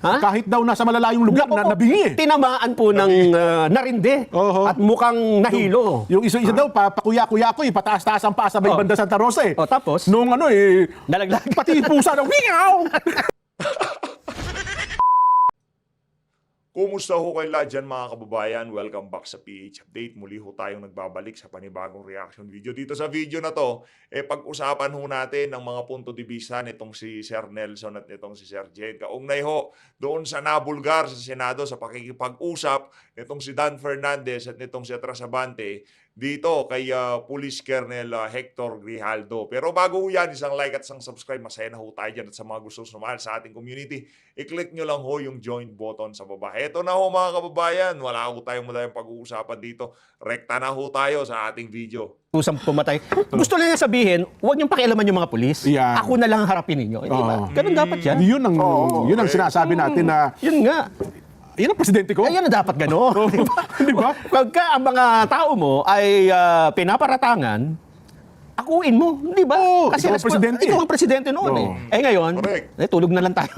Ha? Kahit daw nasa malalayong lugar na nabingi. Tinamaan po ng narinde at mukhang nahilo. Yung isa daw, pakuya-kuya ko, pataas-taas ang paa sa may banda Santa Rosa eh. Tapos? Nung nalaglag. pati pusa daw, wingaw! Kumusta ho kayo lahat dyan mga kababayan? Welcome back sa PH Update. Muli ho tayong nagbabalik sa panibagong reaction video. Dito sa video na to, pag-usapan ho natin ng mga punto de vista nitong si Sir Nelson at nitong si Sir Jed. Kaugnay ho doon sa nabulgar sa Senado sa pakikipag-usap nitong si Dan Fernandez at nitong si Atras Abante dito kay Police Colonel Hector Grijaldo. Pero bago ho yan, isang like at isang subscribe. Masaya na ho tayo dyan at sa mga gusto sumahal sa ating community, i-click nyo lang ho yung join button sa baba. Eto na ho mga kababayan, wala ho tayong madayang pag-uusapan dito. Rekta na ho tayo sa ating video. Usang pumatay. Gusto lang niya sabihin, huwag niyong pakialaman yung mga pulis. Yeah. Ako na lang ang harapin ninyo. Di ba? Ganun dapat yan. Yun ang sinasabi natin na Yun nga. yan ang presidente ko. Ayan na dapat gano'n. Di ba? Pagka ang mga tao mo ay pinaparatangan, akuin mo, di ba? ikaw ang presidente. Ikaw ang presidente noon eh. Ngayon, tulog na lang tayo.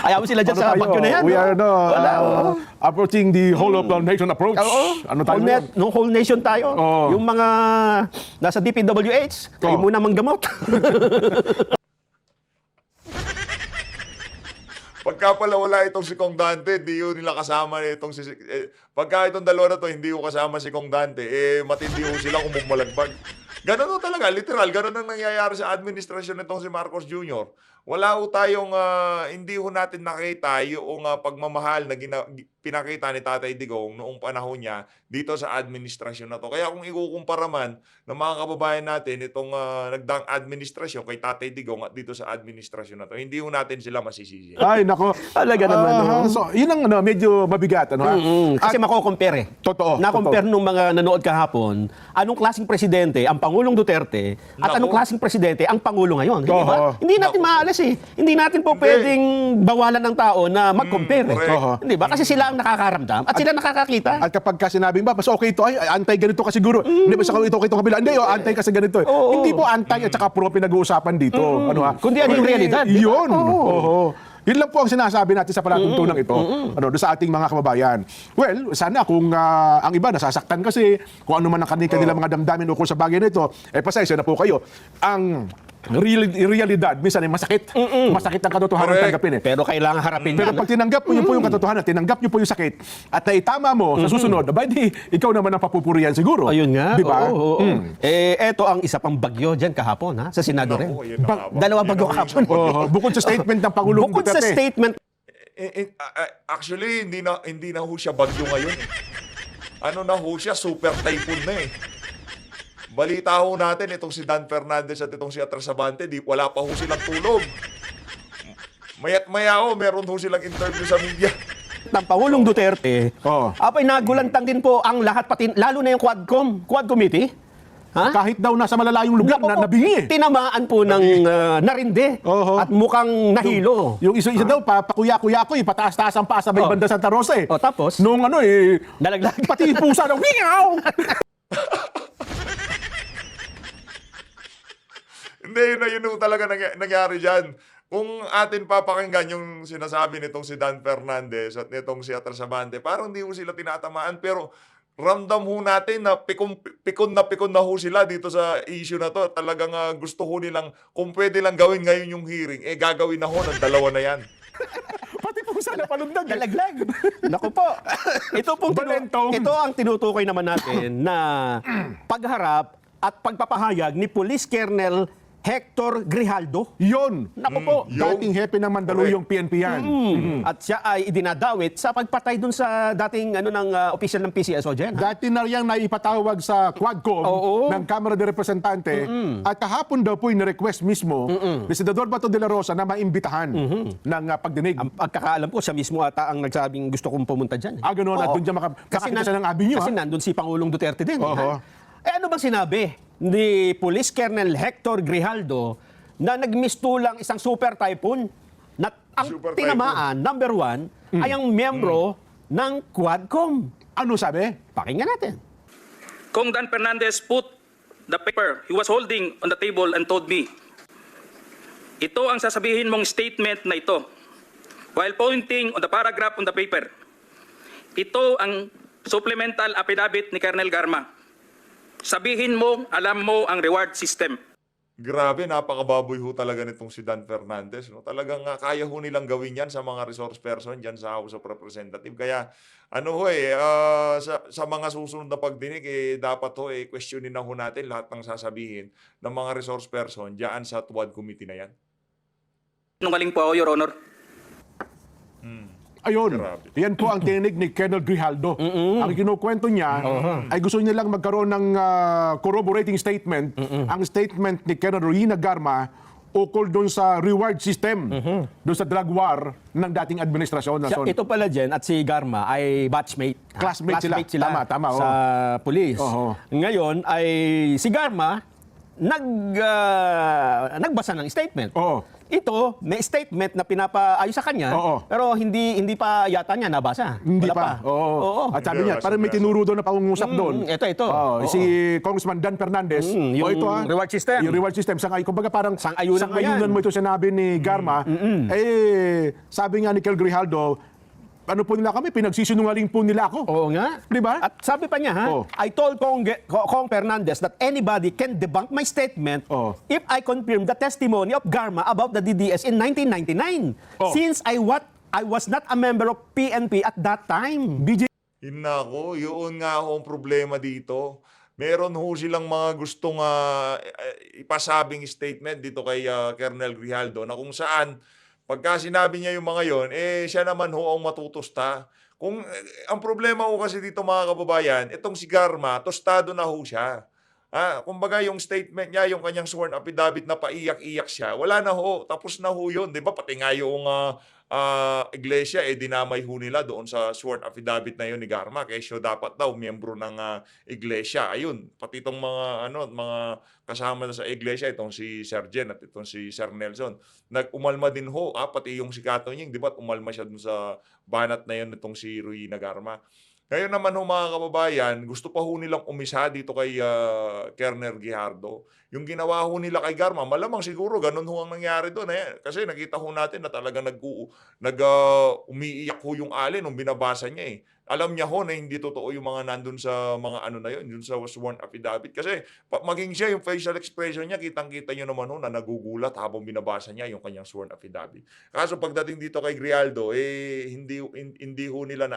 Ayaw mo sila dyan sa bagyo na yan. We are approaching the whole of the nation approach. Ano tayo? Whole nation tayo. Yung mga nasa DPWH, kayo muna manggamot. Pagka pala wala itong si Kong Dante, hindi yun nila kasama itong si... pagka itong dalawa na to, hindi ko kasama si Kong Dante, matindi ho sila kung bumalagbag. Ganun ho talaga, literal, ganun ang nangyayari sa administrasyon nitong si Marcos Jr. Wala ho tayong, hindi ho natin nakita yung pagmamahal na pinakita ni Tatay Digong noong panahon niya dito sa administrasyon na to. Kaya kung ikukumpara man ng mga kababayan natin itong nagdaang administrasyon kay Tatay Digong at dito sa administrasyon na to, hindi ho natin sila masisisi. Ay, nako. Talaga naman. So, yun ang medyo mabigat. Kasi mako-compare eh. Totoo. Na-compare nung mga nanood kahapon, anong klaseng presidente ang Pangulong Duterte at anong klaseng presidente ang Pangulo ngayon. Di ba? Hindi natin maalis eh. Hindi natin po pwedeng bawalan ng tao na mag-compare. Di ba? Kasi sila ang nakakaramdam at sila nakakakita. At kapag sinabi ba, mas okay ito, ay antay ganito ka siguro. Hindi ba sa ito itong kabila? Hindi, antay kasi ganito. Hindi po antay at saka pro pinag-uusapan dito. Kundi ano yung realidad. Yun. Yun lang po ang sinasabi natin sa palatuntunan ito doon sa ating mga kababayan. Well, sana kung ang iba nasasaktan kasi kung ano man ang kanila mga damdamin ukol sa bagay nito, pasensya na po kayo. Ang realidad, minsan ay masakit. Masakit ang katotohanan tanggapin eh. Pero kailangan harapin Pero pag tinanggap mo po yung katotohanan, tinanggap nyo po yung sakit, at naitama mo sa susunod, di ikaw naman ang papupurihan siguro. Ayun nga. Di ba? Eto ang isa pang bagyo dyan kahapon sa Senado rin. Dalawa bagyo kahapon. Bukod sa statement ng Pangulong Bukod sa Duterte. statement. Actually, hindi na ho siya bagyo ngayon. Ano na ho siya, super typhoon na eh. Balita ho natin itong si Dan Fernandez at itong si Atras Abante, wala pa ho silang tulog. Maya't maya ho, meron ho silang interview sa media. Ng Pangulong Duterte, apay nagulantang din po ang lahat, pati, lalo na yung Quad Committee. Ha? Kahit daw nasa malalayong lugar na nabingi. Tinamaan po ng narinde at mukhang nahilo. Yung isa daw, pakuya-kuya ko, pataas-taas ang paa sa may banda Santa Rosa eh. Tapos? Nung nalaglag. pati pusa daw, wingaw! Hindi, yun talaga nangyari dyan. Kung atin papakinggan yung sinasabi nitong si Dan Fernandez at nitong si Atras Abante, parang hindi ho sila tinatamaan, pero ramdam ho natin na pikon na ho sila dito sa issue na to. Talagang gusto ho nilang, kung pwede lang gawin ngayon yung hearing, gagawin na ho ng dalawa na yan. Pati pusa na palundag. Nalaglag. Naku po. Ito ang tinutukoy naman natin na pagharap at pagpapahayag ni Police Colonel Hector Grijaldo. Yun. Naku po. Dating hepe ng Mandaluyong PNP yan. At siya ay idinadawit sa pagpatay dun sa dating opisyal ng PCSO dyan. Dati na riyang naipatawag sa Quadcom ng Kamara de Representante at kahapon daw po request mismo ni Senador Bato de la Rosa na maimbitahan ng pagdinig. Ang pagkakaalam ko, siya mismo ata ang nagsabing gusto kong pumunta dyan. Gano'n. At doon dyan makakita siya ng avenue. Kasi nandun si Pangulong Duterte din. Ano bang sinabi ni Police Colonel Hector Grijaldo na nagmistulang isang super typhoon na ang tinamaan, number 1, ay ang miyembro ng Quadcom? Ano sabi? Pakinggan natin. Kong Dan Fernandez put the paper he was holding on the table and told me, ito ang sasabihin mong statement na ito. while pointing on the paragraph on the paper. Ito ang supplemental affidavit ni Colonel Garma. Sabihin mo, alam mo ang reward system. Grabe, napakababoy ho talaga nitong si Dan Fernandez. No? Talagang kaya ho nilang gawin yan sa mga resource person dyan sa House of Representatives. Kaya sa mga susunod na pagdinig, dapat ho questionin na ho natin lahat ng sasabihin ng mga resource person dyan sa TWAD committee na yan. Nungaling po ako, Your Honor. Ayun, Grabe. yan po ang tinig ni Colonel Grijaldo. Ang kinukwento niya ay gusto niya lang magkaroon ng corroborating statement. Ang statement ni Colonel Rowena Garma ukol doon sa reward system, doon sa drug war ng dating administrasyon. Ito pala Jen at si Garma ay batchmate. Classmate sila. Tama, sa police. Ngayon ay si Garma nagbasa ng statement. Ito, may statement na pinapaayos sa kanya, pero hindi pa yata niya nabasa. Hindi Wala pa. Oo. At sabi niya, parang may tinuro doon na pangungusap doon. Ito. Si Congressman Dan Fernandez. Yung ito, reward system. Yung reward system. Kumbaga parang Sang-ayunan mo ito sinabi ni Garma. Sabi nga ni Kel Grijaldo, ano po nila kami, pinagsisinungaling po nila ako. Oo nga. Di ba? At sabi pa niya, I told Kong Fernandez that anybody can debunk my statement if I confirm the testimony of Garma about the DDS in 1999. Since I was not a member of PNP at that time. Hinako, yun nga ho ang problema dito. Meron ho silang mga gustong ipasabing statement dito kay Colonel Grijaldo na kung saan pagka sinabi niya yung mga yon, siya naman ho ang matutusta. Ang problema ho kasi dito mga kababayan, itong si Garma, tostado na ho siya. Kumbaga yung statement niya, yung kanyang sworn affidavit na paiyak-iyak siya, wala na ho, tapos na ho yun. Di ba? Pati nga yung iglesia, dinamay ho nila doon sa sworn affidavit na yun ni Garma. Kaya siya dapat daw, miyembro ng iglesia. Ayun, pati itong mga kasama na sa iglesia, itong si Sir Jen at itong si Sir Nelson. Nag-umalma din ho, pati yung si Kato Nying, di ba? Umalma siya dun sa banat na yun itong si Rowena Garma. Ngayon naman ho mga kababayan, gusto pa ho nilang umisa dito kay Colonel Grijaldo. Yung ginawa ho nila kay Garma, malamang siguro ganun ho ang nangyari doon. Kasi nakita ho natin na talaga umiiyak ho yung alin nung binabasa niya . Alam niya ho na hindi totoo yung mga nandun sa mga na yun, yun sa sworn affidavit. Kasi maging siya, yung facial expression niya, kitang-kita niyo naman ho na nagugulat habang binabasa niya yung kanyang sworn affidavit. Kaso pagdating dito kay Grijaldo, hindi ho nila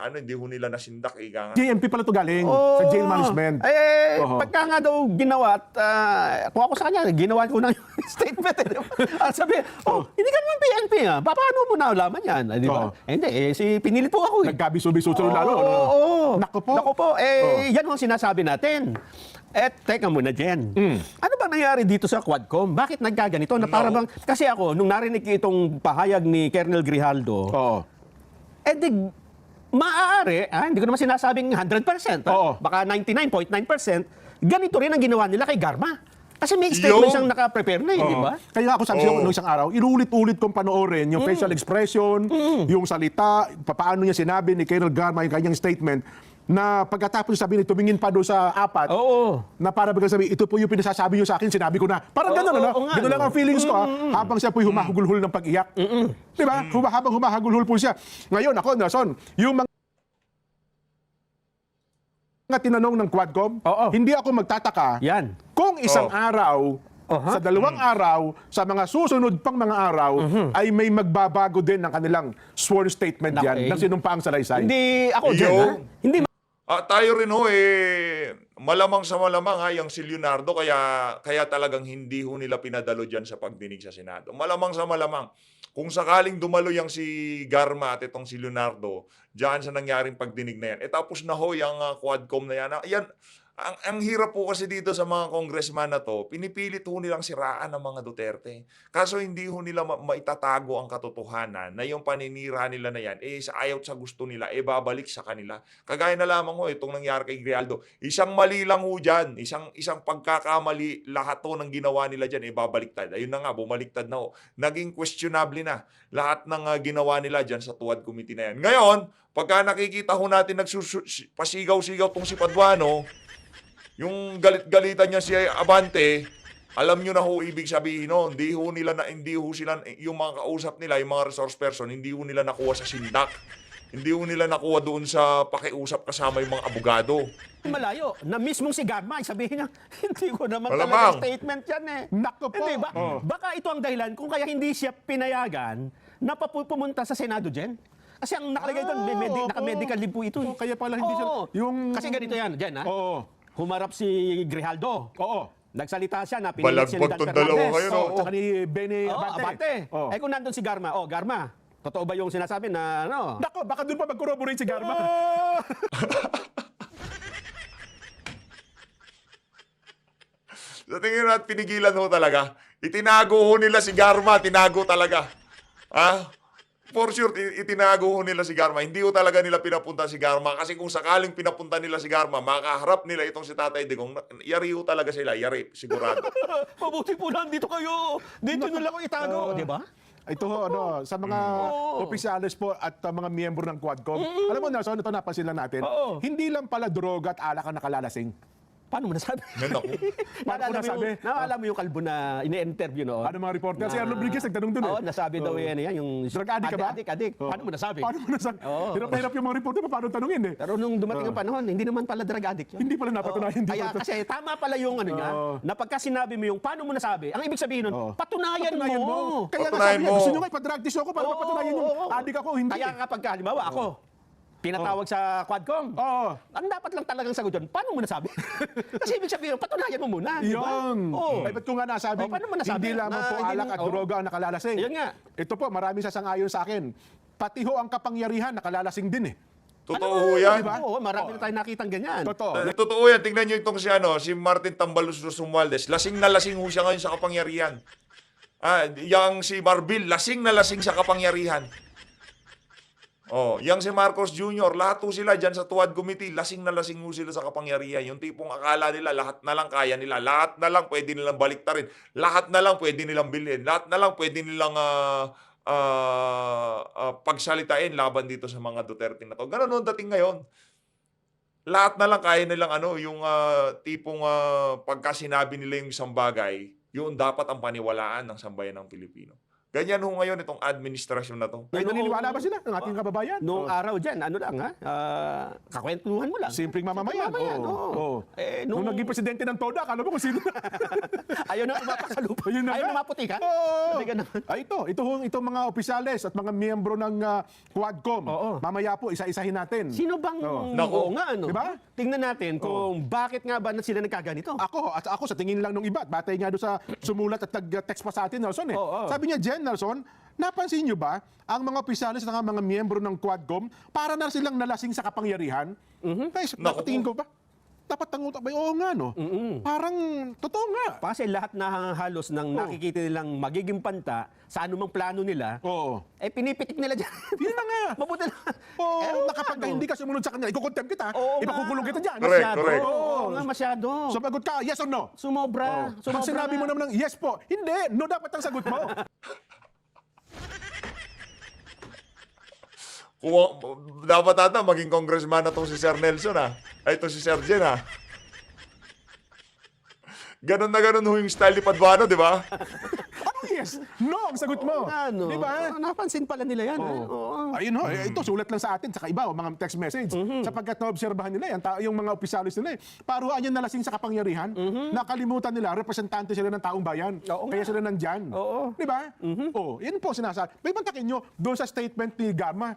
nasindak. JMP pala to galing sa jail management. Pagka nga daw ginawa at kung ako sa kanya, ginawa ko na yung statement. Sabi, hindi ka naman PNP paano mo nalaman yan? Di ba? Hindi, pinilit po ako . Nagkabiso-biso lalo. Naku po. Yan ang sinasabi natin. Teka muna, Jen. Ano bang nangyari dito sa Quadcom? Bakit nagkaganito? Kasi ako, nung narinig itong pahayag ni Colonel Grijaldo, maaari, hindi ko naman sinasabing 100%, baka 99.9%, ganito rin ang ginawa nila kay Garma. Kasi may statement siyang naka-prepare na di ba? Kaya ako sabi nung isang araw, inulit-ulit kong panoorin yung facial expression, yung salita, paano niya sinabi ni Colonel Garma yung kanyang statement, na pagkatapos sabihin, tumingin pa doon sa apat, na para bagang sabi, ito po yung pinasasabi niyo sa akin, sinabi ko na. Parang gano'n, gano'n lang ang feelings ko, habang siya po yung humahagulhul ng pag-iyak. Di ba? Habang humahagulhul po siya. Ngayon, ako, Nelson, yung mga tinanong ng Quadcom, hindi ako magtataka kung isang araw, sa 2 araw, sa mga susunod pang mga araw, ay may magbabago din ng kanilang sworn statement yan, ng sinumpaang salaysay. Hindi ako dyan, Hindi tayo rin ho malamang sa malamang yung si Leonardo kaya talagang hindi ho nila pinadalo diyan sa pagdinig sa Senado. Malamang sa malamang kung sakaling dumalo yang si Garma at itong si Leonardo diyan sa nangyaring pagdinig na yan. Tapos na ho yung Quadcom na yan. Yan ang hirap po kasi dito sa mga congressman na to, pinipilit ho nilang siraan ng mga Duterte. Kaso hindi ho nila maitatago ang katotohanan na yung paninira nila na yan, sa ayaw sa gusto nila, babalik sa kanila. Kagaya na lamang ho, itong nangyari kay Grijaldo. Isang mali lang ho dyan, isang pagkakamali, lahat ho ng ginawa nila dyan, babaliktad. Ayun na nga, bumaliktad na ho. Naging questionable na lahat ng ginawa nila dyan sa TWAD committee na yan. Ngayon, pagka nakikita ho natin pasigaw-sigaw tong si Paduano, yung galit-galitan niya si Abante, Alam nyo na ho ibig sabihin no, hindi ho sila, yung mga kausap nila, yung mga resource person, hindi ho nila nakuha sa sindak. Hindi ho nila nakuha doon sa pakiusap kasama yung mga abogado. Malayo. Na mismong si Garma, ay sabihin niya, hindi ko naman Malamang. talaga statement yan eh. Nako po. Hindi ba? Baka ito ang dahilan kung kaya hindi siya pinayagan na pumunta sa Senado, Jen. Kasi ang nakalagay doon, naka-medical leave po ito. Oo, kaya pala hindi siya... Oo. Yung... Kasi ganito yan, Jen, ha? Oo. Humarap si Grijaldo. Oo. Nagsalita siya na pinilit siya ni Balagbag Dan tong dalawa Fernandez. kayo, no? Oo, tsaka ni Benny Oo, Abante. Abante. Oo. Eh kung nandun si Garma, Garma, totoo ba yung sinasabi na ano? Nako, baka doon pa mag-corroborate si Garma. Sa tingin natin, pinigilan ho talaga. Itinago ho nila si Garma, tinago talaga. For sure, itinago ho nila si Garma. Hindi ho talaga nila pinapunta si Garma. Kasi kung sakaling pinapunta nila si Garma, makaharap nila itong si Tatay Digong. Yari ho talaga sila, yari, sigurado. Mabuti po nandito kayo. Dito na lang ako itago, di ba? Ito ho, sa mga opisyalis po at mga miyembro ng Quadcom. Alam mo, Nelson, ito napansin lang natin. Oo. Hindi lang pala droga at alak ang nakalalasing. Paano mo nasabi? Yan ako. Paano ko nasabi? Naalala mo yung kalbo na ini-interview noon? Ano mga reporter? Si Arlo Brigues nagtanong dun eh. Oo, nasabi daw yan, yung... Drug addict ka ba? Adik. Oo. Paano mo nasabi? Paano mo nasabi? Oo. Hirap na hirap yung mga reporter, paano tanungin eh. Pero nung dumating ang panahon, hindi naman pala drug addict yun. Hindi pala napatunayan. Hindi Kaya pala- kasi tama pala yung ano niya, na pagka sinabi mo yung paano mo nasabi, ang ibig sabihin nun, patunayan mo. Kaya nga Patunayan sabi niya, mo. gusto nyo nga ipa-drug test ako para Oo, mapatunayan yung oo. adik ako, hindi. Kaya kapag halimbawa ako, pinatawag sa Quadcom. Oo. Ang dapat lang talagang sagot yun, paano mo nasabi? Kasi ibig sabihin, patunayan mo muna. Di ba? Yun. Oo. Ay, ba't ko nga nasabing, paano mo nasabi? hindi lamang po Na hindi alak mo- at droga ang nakalalasing. Yun nga. Ito po, maraming sasang-ayon sa akin. Pati ho ang kapangyarihan, nakalalasing din eh. Totoo ho yan. Diba? Oo, marami na tayong nakitang ganyan. Totoo. Totoo yan. Tingnan nyo itong si Martin Tambalus Romualdez. Lasing na lasing ho siya ngayon sa kapangyarihan. Yang si Marbil, lasing na lasing sa kapangyarihan. Yang si Marcos Jr., lahat ho sila dyan sa Tuwad Committee, lasing na lasing ho sila sa kapangyarihan. Yung tipong akala nila, lahat na lang kaya nila. Lahat na lang pwede nilang baliktarin. Lahat na lang pwede nilang bilhin. Lahat na lang pwede nilang pagsalitain laban dito sa mga Duterte na to. Ganun ang dating ngayon. Lahat na lang kaya nilang yung tipong pagka sinabi nila yung isang bagay, yun dapat ang paniwalaan ng sambayan ng Pilipino. Ganyan ho ngayon itong administrasyon na to. Ay, naniniwala ba sila ng ating kababayan? Noong araw dyan, ano lang ha, kakwentuhan mo lang. Simpleng mamamayan. Oo. Nung Nung naging presidente ng TODA, akala mo kung sino. ayaw na mapakalupa. Ayun na Ayaw nga. na maputikan. Oo. Hindi ganun. Ay, itong mga opisyales at mga miyembro ng Quadcom. Oo. Mamaya po, isa-isahin natin. Sino bang, Naku. oo nga, ano? Diba? Tingnan natin kung bakit nga ba sila nagkaganito. Ako sa tingin lang nung iba, at batay nga doon sa sumulat at nag-text pa sa atin, Nelson eh. Oo. Sabi niya, Jen, Nelson, napansin niyo ba ang mga opisyalis at mga miyembro ng Quadcom para na silang nalasing sa kapangyarihan? Guys, Naku. tingin ko ba? Dapat tangutan ba? Oo nga, no? Parang, totoo nga. Kasi lahat na halos ng nakikita nilang magiging panta sa anumang plano nila, Oo. pinipitik nila dyan. Yun na nga. Mabuti na. Oo, nakapag hindi ka sumunod sa kanila, ikukontempt kita, Oo nga. ipakukulong kita dyan. Correct, Masyado. correct. Oo nga, masyado. Sumagot ka, yes or no? Sumobra. Pag sinabi mo naman ng yes po, hindi, no dapat ang sagot mo. Dapat ata maging congressman na itong si Sir Nelson Ay, itong si Sir Jen Ganon na ganon ho yung style ni Paduano, di ba? Ano yes? No, ang sagot mo. Ano? Di ba? Napansin pala nila yan. Oo. Ayun ho, ito sulat lang sa atin, saka iba, mga text message. Sapagkat naobserbahan nila yan, yung mga opisyalis nila paruhaan yan nalasing sa kapangyarihan, nakalimutan nila, representante sila ng taong bayan. Oo Kaya nga. sila nandyan. Oo. Di ba? Yan po sinasabi. May bantakin nyo, doon sa statement ni Garma,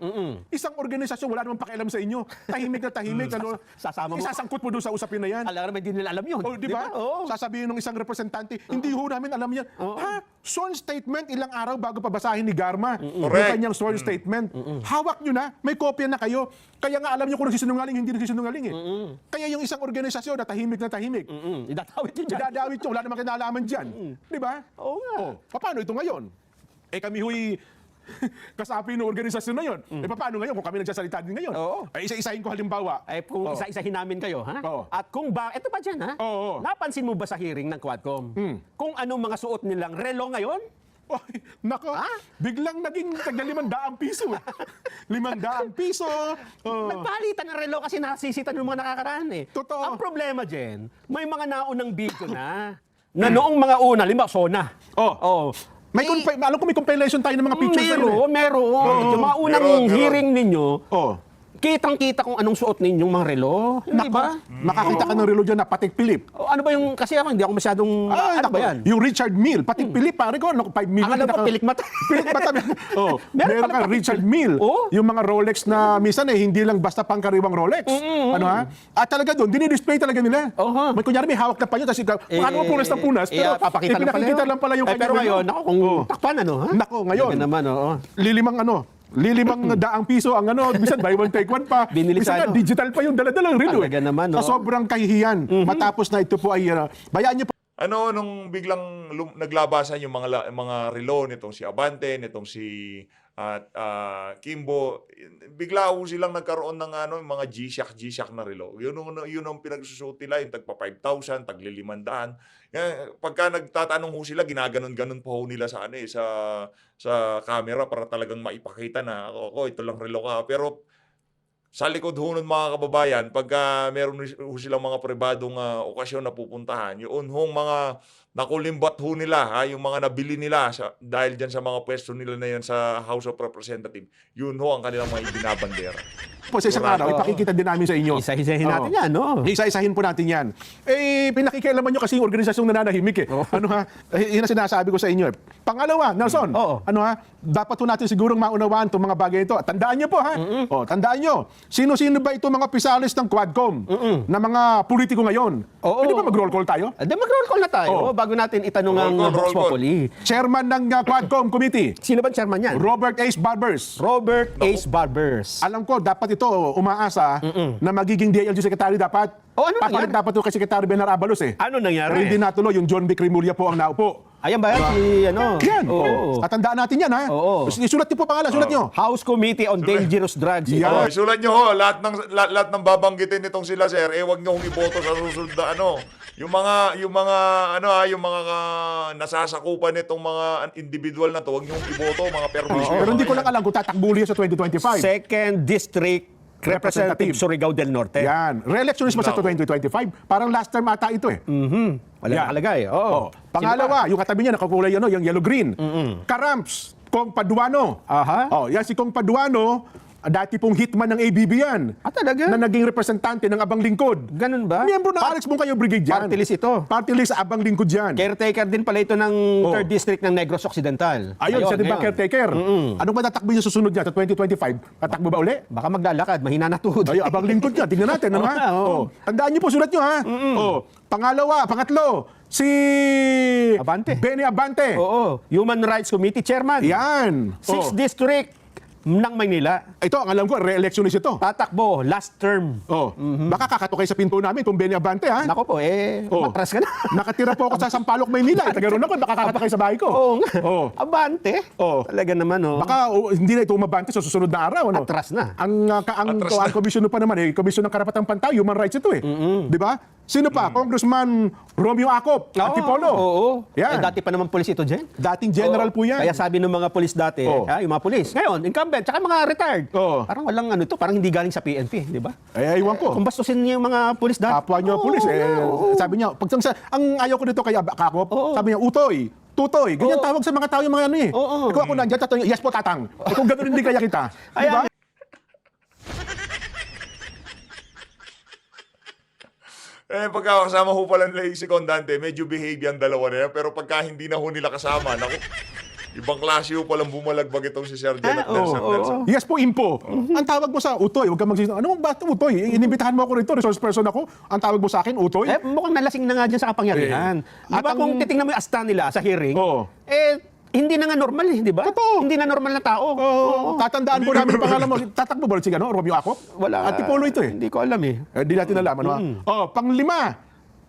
isang organisasyon, wala namang pakialam sa inyo. Tahimik na tahimik. Sasama mo. Isasangkot mo doon sa usapin na yan. Alam naman, hindi nila alam yun. Oh, di ba? Oo. Sasabihin ng isang representante, hindi ho namin alam yan. Ha? Sworn statement ilang araw bago pabasahin ni Garma. Yung Correct. kanyang sworn statement. Hawak nyo na, may kopya na kayo. Kaya nga alam nyo kung nagsisinungaling, hindi nagsisinungaling eh. Kaya yung isang organisasyon na tahimik, Idadawit yun dyan. idadawit nyo, wala namang kinalaman dyan. Di ba? Oo nga. Paano ito ngayon? Kami huy kasapi ng organisasyon na yun. Paano ngayon kung kami nagsasalita din ngayon? Oo. Isa-isahin ko halimbawa. Kung isa-isahin namin kayo, ha? Oo. At kung ito ba dyan, ha? Oo. Napansin mo ba sa hearing ng Quadcom? Kung anong mga suot nilang relo ngayon? Ay, nako, biglang naging tagda 500 piso. 500 piso. Nagpalitan ng relo kasi nasisitan ng mga nakakaraan eh. Totoo. Ang problema, Jen, may mga naunang video na. na noong mga una, limba, SONA. Oh. Alam ko may compilation tayo ng mga pictures na yun. Meron. Yung mga unang Meron. hearing ninyo, Oh. kitang-kita kung anong suot ninyong mga relo. Hindi ba? Makakita ka ng relo dyan na Patek Philippe. Ano ba yung, kasi ako hindi ako masyadong, ano ba yan? Yung Richard Mille, Patek Philippe, pare ko, 5 million. Akala ko, pilik mata. Pilik mata. Oh, meron pala ka Patek Richard Philippe. Mille. Oh. Yung mga Rolex na minsan hindi lang basta pangkariwang Rolex. Ano ha? At talaga doon, dinidisplay talaga nila. May kunyari may hawak na pa yun, tapos paano punas ng punas, pero papakita pinakikita lang pala yung kanya. pero ngayon, ako kung takpan, ano, ha? Nako, ngayon. Talaga naman, oo. Lilimang daang piso ang minsan buy one take one pa. Binili Minsan sa nga, digital pa yung dala-dalang relo. Talaga naman, no? Sa sobrang kahihiyan, matapos na ito po ay, bayaan niyo po. Nung biglang naglabasan yung mga relo nitong si Abante, nitong si Kimbo, bigla silang nagkaroon ng yung mga G-Shock na relo. Yun ang pinagsusuot nila, yung tagpa 5,000, tagli 500. Pagka nagtatanong sila, ginaganon-ganon po nila sa sa camera para talagang maipakita na ako ito lang relo ka. Pero sa likod ho nun, mga kababayan, pagka meron silang mga pribadong okasyon na pupuntahan, yun hong mga nakulimbat ho nila, yung mga nabili nila dahil dyan sa mga pwesto nila na yan sa House of Representatives, yun ho ang kanilang mga ibinabandera. Po sa isang araw, ipakikita din namin sa inyo. Isa-isahin natin yan, no? Isa-isahin po natin yan. Pinakikialaman nyo kasi yung organisasyong nananahimik eh. Yun ang sinasabi ko sa inyo eh. Pangalawa, Nelson, dapat po natin sigurong maunawaan itong mga bagay ito. At tandaan nyo po ha. Tandaan nyo, sino-sino ba itong mga pisalis ng Quadcom na mga politiko ngayon? Pwede ba mag-roll call tayo? Mag-roll call na tayo bago natin itanong ang Vox Populi. Chairman ng Quadcom Committee. Sino ba chairman yan? Robert Ace Barbers. Robert Ace Barbers. Alam ko, dapat ito umaasa na magiging DILG Secretary dapat. Ano papalit nangyari? dapat ito kay Secretary Benar Abalos eh. Ano Pero nangyari? hindi natuloy, yung John B. Cremulya po ang naupo. Ayan ba yan? Yan. Oo. Tatandaan natin yan ha. Oo. Sulat niyo po pangalan, sulat niyo. House Committee on Dangerous Drugs. Yan. Isulat nyo ho, lahat ng babanggitin nitong sila, sir, wag nyo hong iboto sa susunod na yung mga nasasakupan nitong mga individual na to, wag nyo hong iboto, mga perwisyo. Pero hindi ko lang alam kung tatakbo yan sa 2025. Second District Representative Surigao del Norte. Yan. Re-election is ba sa 2025? Parang last term ata ito eh. Wala Yan. nakalagay. Oo. Pangalawa, yung katabi niya, nakakulay yung yellow-green. Karamps, Kong Paduano. Aha. Yan si Kong Paduano, dati pong hitman ng ABB yan. Talaga? Na naging representante ng Abang Lingkod. Ganun ba? Miyembro ng Alex Bungkayo Brigade yan. Party list ito. Party list Abang Lingkod yan. Caretaker din pala ito ng 3rd District ng Negros Occidental. Ayun, siya din ba ngayon. caretaker? Anong matatakbo niya susunod niya sa 2025? Tatakbo ba uli? Baka maglalakad, mahina na tuhod. Ayun, Abang Lingkod niya. Tingnan natin. Ano, ha? Oo. Tandaan niyo po, sulat niyo ha. Pangatlo, si Abante. Benny Abante. Oo. Human Rights Committee Chairman. Yan. 6th District ng Maynila. Ito, ang alam ko, re-electionist ito. Tatakbo, last term. Baka kakatukay sa pinto namin itong Benny Abante, ha? Nako po, matras ka na. Nakatira po ako sa Sampaloc, Maynila. Taga roon ako, baka kakatukay sa bahay ko. Oo nga. Oo. Abante. Oo. Talaga naman, Baka hindi na ito umabante sa susunod na araw. Ano? Atras na. Ang Atras na. komisyon pa naman, Komisyon ng Karapatang Pantao, Human Rights ito eh. Di ba? Sino pa? Congressman Romeo Acop, Antipolo. Oo. Yan. Dati pa naman pulis ito dyan. Dating general po yan. Kaya sabi ng mga pulis dati, Oo. yung mga pulis, ngayon, incumbent, tsaka mga retired. Oo. Parang walang parang hindi galing sa PNP, di ba? Iwan ko. Kung bastusin niya yung mga pulis dati. Kapwa niyo pulis. Sabi niya, ang ayaw ko dito kay Acop, sabi niya, utoy. Tutoy. Ganyan tawag sa mga tao yung mga ano eh. Oo. Kung ako nandiyan, tatanong, yes po tatang. Kung gano'n hindi kaya kita. Di ba? Pagka kasama ho pala nila yung si Condante, medyo behave yan dalawa na yan. Pero pagka hindi na ho nila kasama, naku, ibang klase ho palang bumalagbag itong si Sergeant at Nelson. Yes po, impo. Ang tawag mo sa utoy, huwag ka magsisinungaling. Ano bang basta utoy? Inimbitahan mo ako rito, resource person ako. Ang tawag mo sa akin, utoy? Mukhang nalasing na nga dyan sa kapangyarihan. Di ba kung titingnan mo yung asta nila sa hearing, hindi na nga normal di ba? Totoo. Hindi na normal na tao. Tatandaan ko namin yung pangalan mo. Tatakbo ba si Romeo Acop? Wala. Antipolo ito eh. Hindi ko alam eh. Hindi natin alam. Panglima,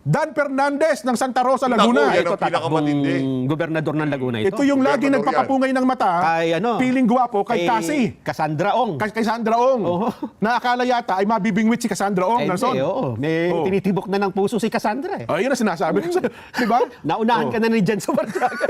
Dan Fernandez ng Santa Rosa, Laguna. Naku, yan ang tatakbong pinakamatindi. gobernador ng Laguna ito. Ito yung lagi Gobernador nagpapapungay ng mata. Kay Piling guwapo kay Cassie. Cassandra Ong. Kay Sandra Ong. Oo. Na akala yata ay mabibingwit si Cassandra Ong. Nelson. May tinitibok na ng puso si Cassandra eh. Yun ang sinasabi ko. Di ba? Naunahan ka na ni Jan sa Bardaga.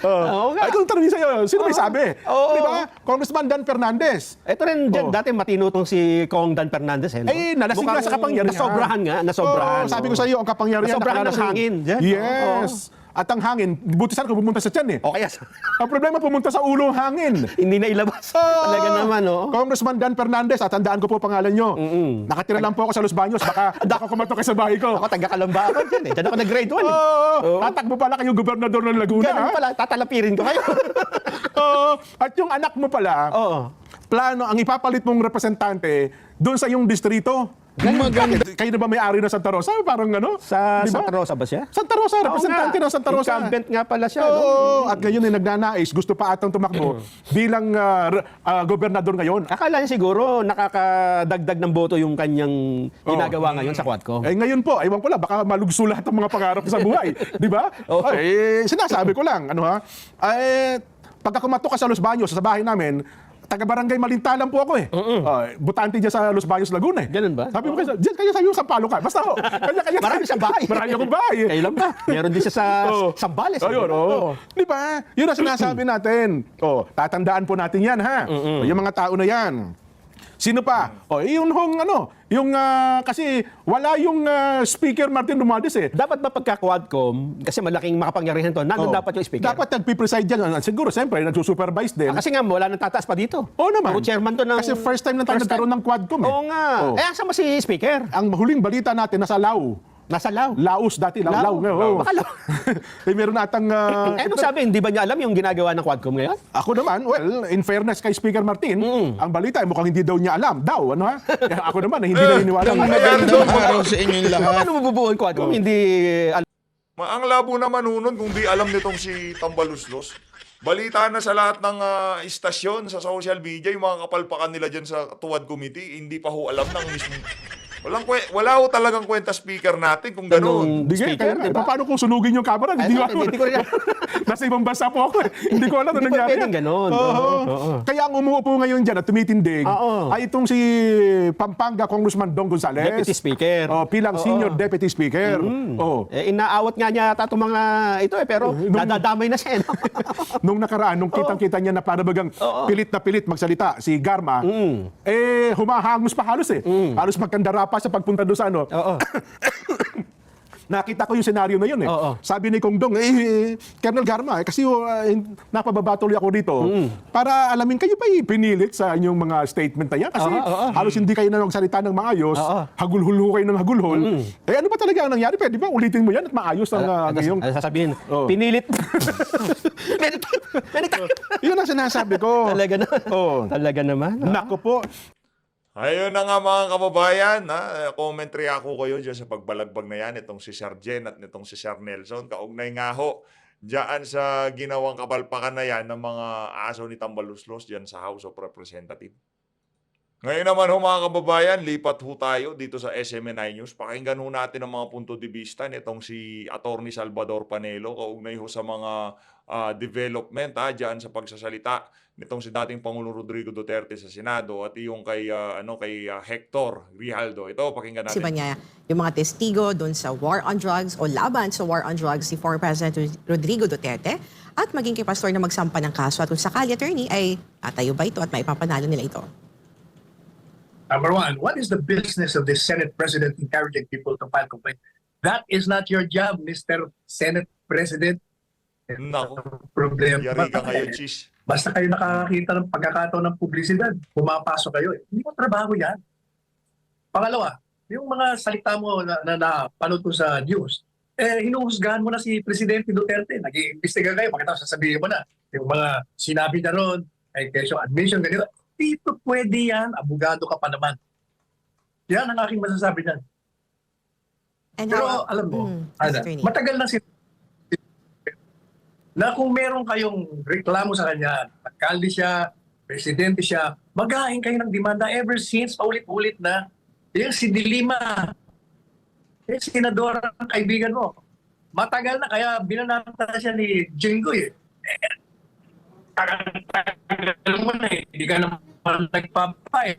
Oo nga. Ay, kung tanongin sa'yo, sino may sabi? Oo. Di ba? Congressman Dan Fernandez. Ito rin, dati matino tong si Kong Dan Fernandez. No? Nalasing nga sa kapangyarihan. Nasobrahan nga, nasobrahan. Oo, sabi ko sa iyo, ang kapangyarihan Nasobrahan ng nakalasing. hangin dyan. Yes. At ang hangin, buti sana kung pumunta sa tiyan eh. O kaya, Ang problema, pumunta sa ulo ang hangin. hindi na ilabas. Talaga naman, no? Congressman Dan Fernandez, tandaan ko po pangalan nyo. Nakatira lang po ako sa Los Baños, baka ako kumatok sa bahay ko. Ako, taga-Kalamba ako dyan eh. Diyan ako nag-grade 1. Oo. Tatakbo pala kayo gobernador ng Laguna. Ganun ha? pala, tatalapirin ko kayo. Oo. At yung anak mo pala, Oo. plano, ang ipapalit mong representante doon sa iyong distrito. Kayo na ba may-ari na Santa Rosa? Parang ano? Sa Di ba? Santa Rosa ba siya? Santa Rosa, Oo representante nga. ng Santa Rosa. Incumbent nga pala siya. Oo, no? at ngayon ay nagnanais, gusto pa atang tumakbo bilang gobernador ngayon. Akala niya siguro nakakadagdag ng boto yung kanyang ginagawa ngayon sa Quadcom. Eh ngayon po, ewan ko lang, baka malugso lahat ng mga pangarap sa buhay. Di ba? Oo. Sinasabi ko lang, ano ha? Pagka kumatok ka sa Los Baños, sa bahay namin, taga-barangay Malintalan po ako eh. Butante dyan sa Los Baños, Laguna eh. Ganun ba? Sabi mo kayo, dyan kayo sabi mo Sampalo ka. Basta ho. Kanya-kanya. Marami siyang bahay. Marami akong bahay eh. Kailan ba? Meron din siya sa Sambales. Ayun, oo. Di ba? Yun ang sinasabi natin. Tatandaan po natin yan, ha? Yung mga tao na yan. Sino pa? Yun kasi wala yung Speaker Martin Romualdez eh. Dapat ba pagka-Quadcom, kasi malaking makapangyarihan to, nandun dapat yung speaker? Dapat nagpipreside dyan. Siguro, siyempre, nagsusupervise din. Kasi nga, wala nang tataas pa dito. Oo naman. Puro chairman to ng... Kasi first time na tayo nagkaroon ng Quadcom eh. Oo nga. Oo. Asa mo si speaker? Ang huling balita natin, nasa Lao. Nasa Lao. Laos dati, Lao. Baka Lao. Meron natang... Anong sabi, hindi ba niya alam yung ginagawa ng Quadcom ngayon? Ako naman, well, in fairness kay Speaker Martin, ang balita ay mukhang hindi daw niya alam. Ano ha? Kaya ako naman, hindi naniniwala. Magandang araw sa inyong lahat. Paano mabubuo ang Quadcom? Hindi alam. Ang labo naman nun kung di alam nitong si Tambaluslos. Balita na sa lahat ng istasyon sa social media, yung mga kapalpakan nila dyan sa Tuwad Committee, hindi pa ho alam ng mismo. Wala ho talagang kwenta speaker natin kung gano'n. Hindi Speaker, kaya, diba? paano kung sunugin yung camera? Hindi ko rin. Nasa ibang bansa po ako eh. Hindi ko alam na Hindi pa nangyari. pwedeng ganun. Oo. Kaya ang umuupo ngayon dyan at tumitindig Oo. ay itong si Pampanga Congressman Dong Gonzales. Deputy Speaker. Bilang Senior Deputy Speaker. Inaawat nga niya itong mga ito pero nadadamay na siya. No? Nung nakaraan, nung kitang-kita niya na para bagang pilit na pilit magsalita si Garma, humahangos pa halos eh. Halos magkandara pa sa pagpunta doon sa ano. Oo. Nakita ko yung senaryo na yun eh. Oo. Sabi ni Kong Dong, Colonel Garma, kasi napababatuloy ako dito para alamin kayo pa pinilit sa inyong mga statement na yan. Kasi halos hindi kayo na magsalita ng maayos, hagulhul kayo ng hagulhol. Ano ba talaga ang nangyari? Pwede ba ulitin mo yan at maayos ang ngayong... Sasabihin, pinilit. Yun ang sinasabi ko. Talaga na. Talaga naman. Nako po. Ayun na nga mga kababayan, commentary ako kayo dyan sa pagbalagbag na yan, itong si Sir Jen at itong si Sir Nelson. Kaugnay nga ho, dyan sa ginawang kapalpakan na yan ng mga aso ni Tambaluslos dyan sa House of Representatives. Ngayon naman ho mga kababayan, lipat ho tayo dito sa SMNI News. Pakinggan ho natin ang mga punto de vista nitong si Atty. Salvador Panelo, kaugnay ho sa mga development dyan sa pagsasalita nitong si dating Pangulong Rodrigo Duterte sa Senado at yung kay Hector Grijaldo. Ito, pakinggan natin. Siba niya yung mga testigo doon sa war on drugs o laban sa war on drugs si former President Rodrigo Duterte at maging kay pastor na magsampa ng kaso at kung sakali attorney ay tatayo ba ito at maipapanalo nila ito. Number one, what is the business of the Senate President encouraging people to file complaints? That is not your job, Mr. Senate President. Naku, Problema. yari ka ngayon, Chis. Basta kayo nakakakita ng pagkakataon ng publisidad, pumapasok kayo. Hindi mo trabaho yan. Pangalawa, yung mga salita mo na napanood ko sa news, hinuhusgahan mo na si Presidente Duterte. Nag-iimbestiga kayo, pagkatapos sasabihin mo na yung mga sinabi na ron, ay kesyo admission, ganito. Dito pwede yan, abogado ka pa naman. Yan ang aking masasabi dyan. And Pero alam mo, attorney. matagal na na kung meron kayong reklamo sa kanya, alkalde siya, presidente siya, maghain kayo ng demanda ever since, paulit-ulit na. Yung si Dilima, yung senador ang kaibigan mo. Matagal na, kaya binanata siya ni Jinggoy. Tagal mo na eh, hindi ka naman nagpapay.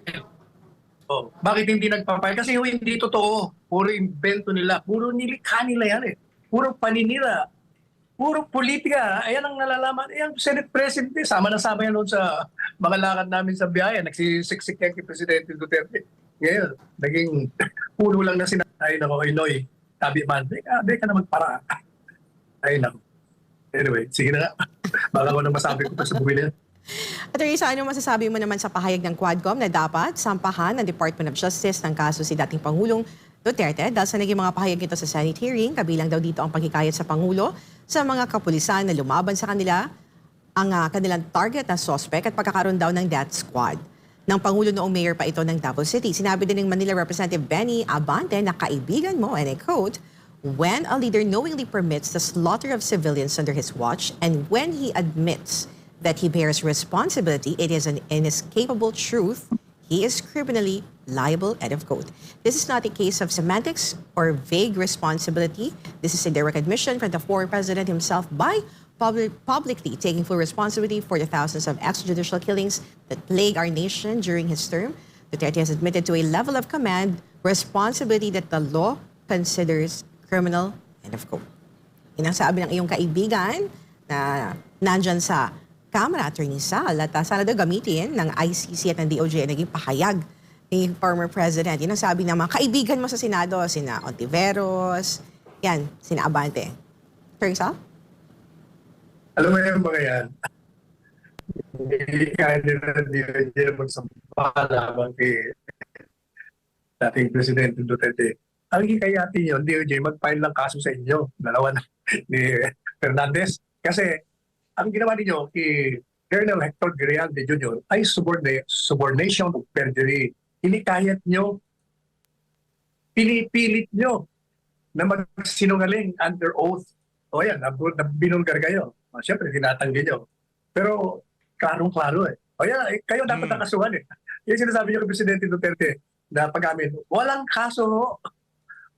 Oh, bakit hindi nagpapay? Kasi hindi totoo. Puro invento nila. Puro nilikha nila yan eh. Puro paninira. Puro politika. Ayan ang nalalaman. Ayan, Senate President, sama na sama yan noon sa mga lakad namin sa biyahe. Nagsisiksik yan kay Presidente Duterte. Ngayon, naging puno lang na ay nako, Inoy. Sabi man, di ka naman para. Ay nako. Anyway, sige na nga. Baka ko nang masabi ko pa sa buwi na yan. Attorney Sal, ano masasabi mo naman sa pahayag ng Quadcom na dapat sampahan ng Department of Justice ng kaso si dating Pangulong Duterte dahil sa naging mga pahayag nito sa Senate hearing, kabilang daw dito ang paghikayat sa Pangulo sa mga kapulisan na lumaban sa kanila, ang kanilang target na suspect at pagkakaroon daw ng death squad. Ng Pangulo noong mayor pa ito ng Davao City. Sinabi din ng Manila Representative Benny Abante na kaibigan mo, and I quote, "When a leader knowingly permits the slaughter of civilians under his watch and when he admits that he bears responsibility, it is an inescapable truth. He is criminally liable," end of quote. This is not a case of semantics or vague responsibility. This is a direct admission from the former president himself by publicly taking full responsibility for the thousands of extrajudicial killings that plague our nation during his term. Duterte has admitted to a level of command responsibility that the law considers criminal, end of quote. Yun ang sabi ng iyong kaibigan na nandyan sa Kamara, Attorney Sal, at sana daw gamitin ng ICC at ng DOJ ang naging pahayag ni former President. Yun ang sabi ng mga kaibigan mo sa Senado, sina Ontiveros, yan, sina Abante. Attorney Sal? Alam mo yung mga yan, hindi kaya nila DOJ magsampa lamang kay dating Presidente Duterte. Ang hikayatin yun, DOJ, mag-file ng kaso sa inyo, dalawa na ni Fernandez. Kasi ang ginawa ninyo kay Colonel Hector Grijalde Jr. ay subornation of perjury. Hinikayat nyo, pinipilit nyo na magsinungaling under oath. O yan, binulgar kayo. Siyempre, tinatanggi nyo. Pero, klarong-klaro eh. O yan, kayo dapat nakasuhan eh. Yung sinasabi nyo kay Presidente Duterte na pag-amin, walang kaso ho.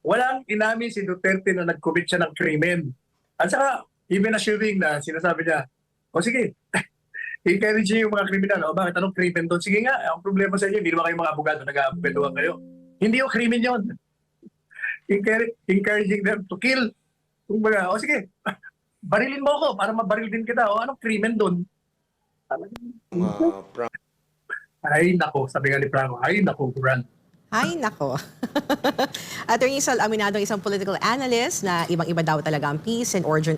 Walang inamin si Duterte na nag-commit siya ng krimen. At saka, even assuming na sinasabi niya, o sige, i-encourage niyo yung mga kriminal. O bakit? Anong krimen doon? Sige nga, ang problema sa inyo, hindi naman kayo mga abogado, nag-aabugaduhan kayo. Hindi yung krimen yun. Encouraging them to kill. Kumbaga, o sige, barilin mo ako para mabaril din kita. O anong krimen doon? Ay, nako, sabi nga ni Franco, ay, nako, Brand. Ay, nako. Attorney Sal, aminado isang political analyst na ibang-iba daw talaga ang peace and order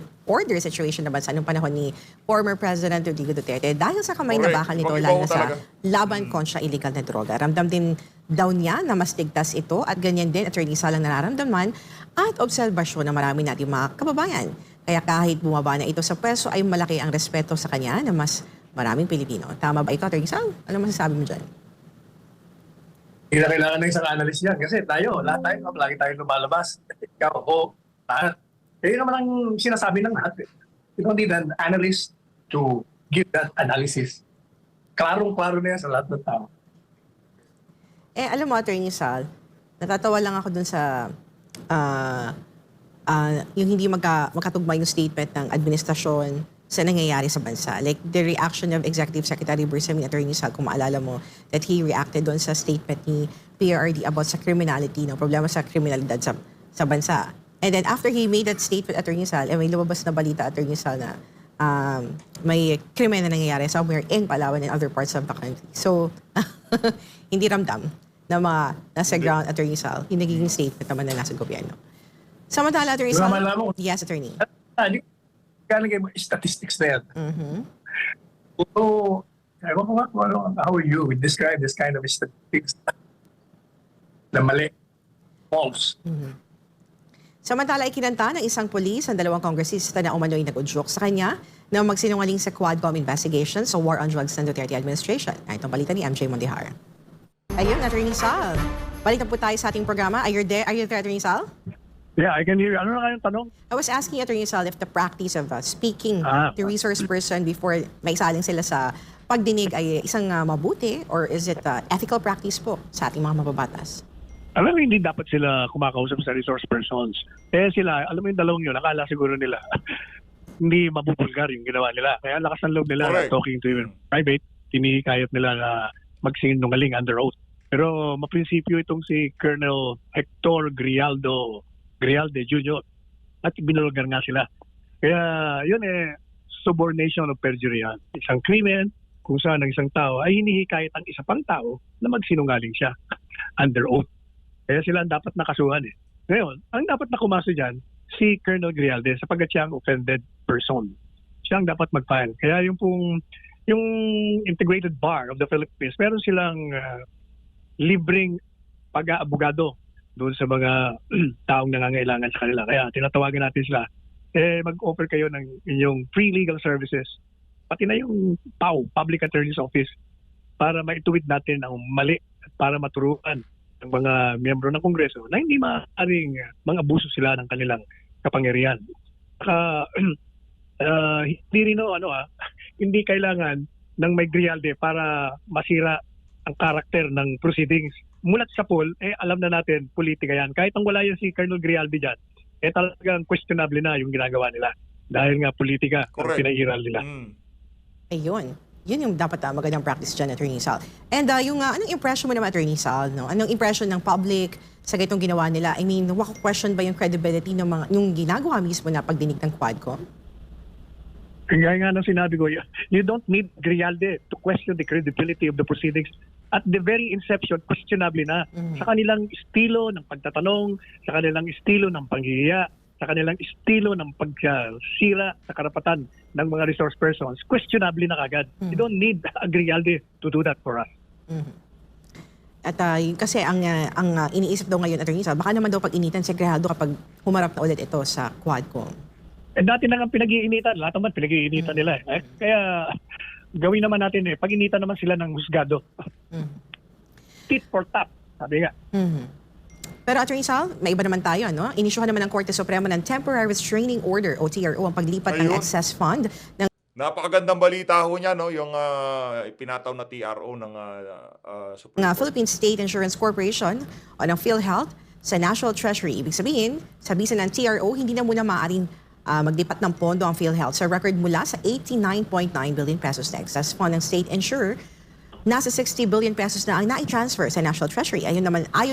situation na bansa noong panahon ni former President Rodrigo Duterte dahil sa kamay na bakal nito lalo na sa laban kontra illegal na droga. Ramdam din daw niya na mas ligtas ito at ganyan din, Attorney Sal, ang nararamdaman at obserbasyon ng marami nating mga kababayan. Kaya kahit bumaba na ito sa pwesto ay malaki ang respeto sa kanya na mas maraming Pilipino. Tama ba ito, Attorney Sal? Ano masasabi mo dyan? Hindi na kailangan ng isang analyst yan. Kasi tayo, lahat tayo, lagi tayo lumalabas. Ikaw, ako, lahat. Kaya naman ang sinasabi ng lahat. You don't need an analyst to give that analysis. Klarong-klaro na yan sa lahat ng tao. Alam mo, Attorney Sal, natatawa lang ako dun sa yung hindi magkatugma yung statement ng administrasyon sa nangyayari sa bansa. Like the reaction of Executive Secretary Bersamin, Attorney Sal, kung maalala mo, that he reacted doon sa statement ni PRRD about sa criminality, no, problema sa kriminalidad sa bansa. And then after he made that statement, Attorney Sal, may lumabas na balita, Attorney Sal, na may krimen na nangyayari somewhere in Palawan and other parts of the country. So, hindi ramdam na mga nasa ground, Attorney Sal, yung nagiging statement naman na nasa gobyerno. Samantala, Attorney Sal, yes, Attorney. Galing kayo statistics na yan. So, ewan ko nga, how you would describe this kind of statistics na mali, false. Samantala, ikinanta ng isang pulis ang dalawang kongresista na umano'y nag-udyok sa kanya na magsinungaling sa Quadcom investigation sa war on drugs ng Duterte administration. Itong balita ni MJ Mondihar. Ayun, Attorney Sal. Balik na po tayo sa ating programa. Are you there, Attorney Sal? Yeah, I can hear you. Ano na kayong tanong? I was asking Attorney Sal if the practice of speaking to resource person before maisaling sila sa pagdinig ay isang mabuti or is it ethical practice po sa ating mga mababatas? Alam mo, hindi dapat sila kumakausap sa resource persons. Sila, alam mo yung dalawang yun, akala siguro nila hindi mabubulgar yung ginawa nila. Kaya lakas ng loob nila na talking to even private, tinihikayat nila na magsinungaling under oath. Pero maprinsipyo itong si Colonel Hector Grijalde Jr. at binulgar nga sila. Kaya yun subornation of perjury yan. Isang krimen kung saan ang isang tao ay hinihikayat ang isa pang tao na magsinungaling siya under oath. Kaya sila ang dapat nakasuhan Ngayon, ang dapat na kumaso dyan, si Colonel Grijalde sapagkat siya ang offended person. Siya ang dapat mag-file. Kaya yung Integrated Bar of the Philippines, meron silang libreng pag-aabogado doon sa mga taong nangangailangan sa kanila. Kaya tinatawagan natin sila, mag-offer kayo ng inyong free legal services, pati na yung PAO, Public Attorney's Office, para maituwid natin ang mali at para maturuan ng mga miyembro ng Kongreso na hindi maaaring mang-abuso sila ng kanilang kapangyarihan. Hindi rin hindi kailangan ng may Grijalde para masira ang karakter ng proceedings. Mulat sa poll, alam na natin, politika yan. Kahit ang wala yan si Colonel Grijalde dyan, talagang questionable na yung ginagawa nila. Dahil nga politika ang pinairal nila. Ayun. Yun yung dapat magandang practice dyan, Attorney Sal. And anong impression mo naman, Attorney Sal? No? Anong impression ng public sa ganitong ginawa nila? I mean, question ba yung credibility ng yung ginagawa mismo na pagdinig ng Quadcom? Kaya nga nang sinabi ko, you don't need Grijalde to question the credibility of the proceedings. At the very inception, questionable na. Sa kanilang estilo ng pagtatanong, sa kanilang estilo ng panghihiya, sa kanilang estilo ng pagsira sa karapatan ng mga resource persons, questionable na kagad. You don't need a Grijalde to do that for us. At kasi ang iniisip daw ngayon, Attorney Sal, baka naman daw pag-initan si Grijalde kapag humarap na ulit ito sa Quadcom. Dati na nga pinag-iinitan. Lahat naman pinag-iinitan nila. Kaya gawin naman natin pag-initan naman sila ng husgado. Tit for tat, sabi nga. Pero Attorney Sal, may iba naman tayo, no? Inisyuhan naman ng Korte Suprema ng Temporary Restraining Order o TRO ang paglipat ng excess fund ng Napakagandang balita ho niya, no? Yung pinataw na TRO ng Supreme Court. Philippine State Insurance Corporation o ng PhilHealth sa National Treasury. Ibig sabihin, sa bisa ng TRO, hindi na muna maaaring maglipat ng pondo ang PhilHealth sa record mula sa 89.9 billion pesos na excess fund ng state insurer. Nasa 60 billion pesos na ang nai-transfer sa National Treasury. Ayon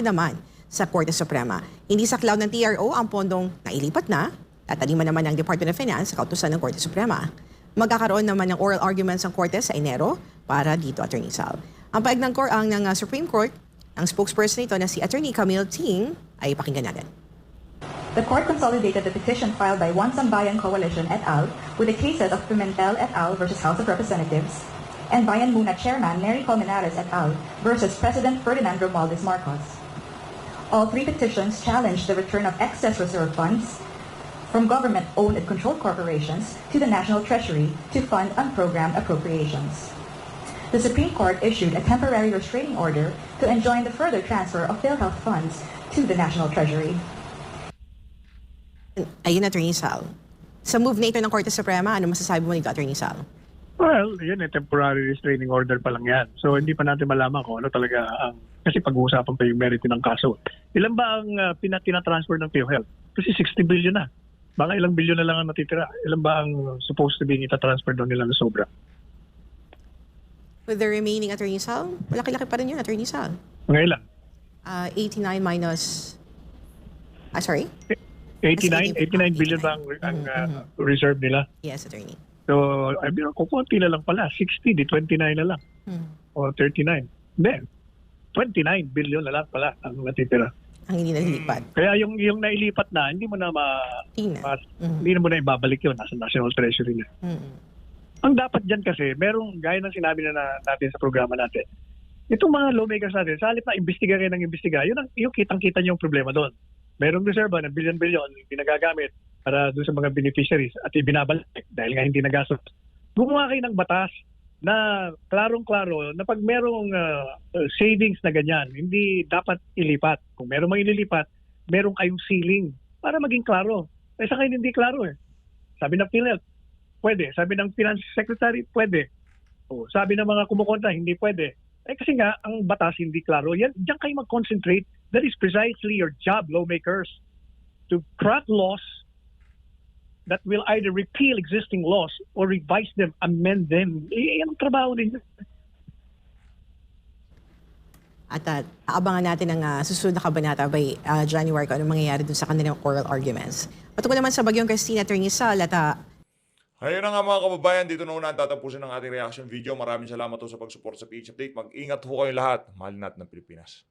naman sa Korte Suprema. Hindi sa cloud ng TRO ang pondong nailipat na, tataliman naman ng Department of Finance sa kautusan ng Korte Suprema. Magkakaroon naman ng oral arguments ang Korte sa Enero para dito, Attorney Sal. Ang paeg ng Supreme Court, ang spokesperson nito na si Attorney Camille Ting ay pakinggan natin. The court consolidated the petition filed by One Sambayan Coalition et al. With the cases of Pimentel et al. Versus House of Representatives and Bayan Muna Chairman Mary Colmenares et al. Versus President Ferdinand Romualdez Marcos. All three petitions challenged the return of excess reserve funds from government-owned and controlled corporations to the National Treasury to fund unprogrammed appropriations. The Supreme Court issued a temporary restraining order to enjoin the further transfer of PhilHealth funds to the National Treasury. Ayun, Attorney Sal. Sa move na ito ng Korte Suprema, ano masasabi mo nito, Attorney Sal? Well, yun temporary restraining order pa lang yan. So hindi pa natin malaman kung ano talaga ang... Kasi pag-uusapan pa yung merito ng kaso. Ilan ba ang tinatransfer ng PhilHealth? Kasi 60 billion na. Baka ilang billion na lang ang natitira. Ilan ba ang supposed to be itatransfer doon nila na sobra? With the remaining, Attorney Sal, malaki-laki pa rin yun, Attorney Sal. Mga ilan? 89 minus... sorry? 89 billion ba ang reserve nila? Yes, Attorney. So, I mean, kukunti na lang pala. 60, di 29 na lang. O 39. Then, 29 billion na lang pala ang natitira. Ang hindi nalilipat. Kaya yung nailipat na, hindi mo na hindi mo na ibabalik yun. Nasa National Treasury na. Ang dapat dyan kasi, merong, gaya ng sinabi na natin sa programa natin, itong mga lawmakers natin, sa halip na imbestiga kayo ng imbestiga, yung kitang-kita niyo yung problema doon. Merong reserva ng billion-billion pinagagamit para doon sa mga beneficiaries at ibinabalik dahil nga hindi nagastos. Gumawa kayo ng batas na klarong-klaro na pag merong savings na ganyan, hindi dapat ilipat. Kung merong mga ililipat, merong kayong ceiling para maging klaro. Sa kayo hindi klaro Sabi ng PhilHealth, pwede. Sabi ng Finance Secretary, pwede. Sabi ng mga kumukontra, hindi pwede. Kasi nga, ang batas hindi klaro. Diyan kayo mag-concentrate. That is precisely your job, lawmakers, to craft laws that will either repeal existing laws or revise them, amend them. Yan ang trabaho ninyo. At aabangan natin ang susunod na kabanata by January kung ano mangyayari dun sa kanilang oral arguments. Patungkol naman sa Bagyong Cristina, Attorney Sal, at Ayun na nga mga kababayan, dito na una tatapusin ang ating reaction video. Maraming salamat po sa pag-support sa PH Update. Mag-ingat po kayong lahat. Mahal natin ng Pilipinas.